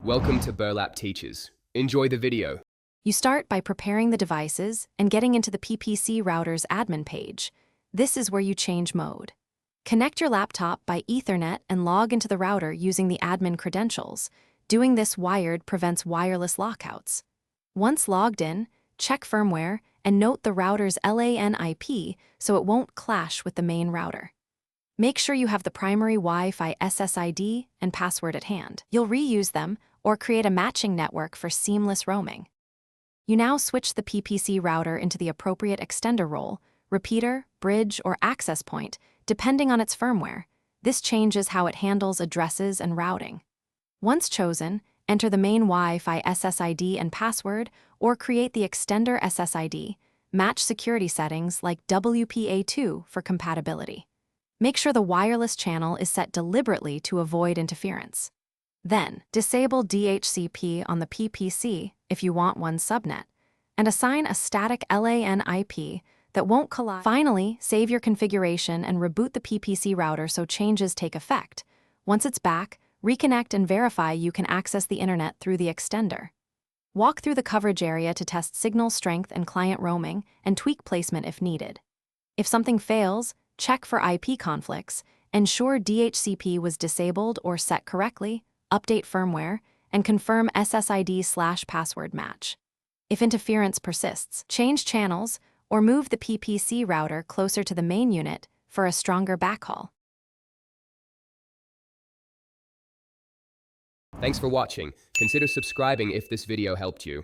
Welcome to Burlap Teachers. Enjoy the video. You start by preparing the devices and getting into the PPC router's admin page. This is where you change mode. Connect your laptop by Ethernet and log into the router using the admin credentials. Doing this wired prevents wireless lockouts. Once logged in, check firmware and note the router's LAN IP so it won't clash with the main router. Make sure you have the primary Wi-Fi SSID and password at hand. You'll reuse them or create a matching network for seamless roaming. You now switch the PPC router into the appropriate extender role, repeater, bridge, or access point, depending on its firmware. This changes how it handles addresses and routing. Once chosen, enter the main Wi-Fi SSID and password, or create the extender SSID. Match security settings like WPA2 for compatibility. Make sure the wireless channel is set deliberately to avoid interference. Then, disable DHCP on the PPC if you want one subnet, and assign a static LAN IP that won't collide. Finally, save your configuration and reboot the PPC router so changes take effect. Once it's back, reconnect and verify you can access the internet through the extender. Walk through the coverage area to test signal strength and client roaming, and tweak placement if needed. If something fails, check for IP conflicts, ensure DHCP was disabled or set correctly, update firmware, and confirm SSID/password match. If interference persists, change channels or move the PPC router closer to the main unit for a stronger backhaul. Thanks for watching. Consider subscribing if this video helped you.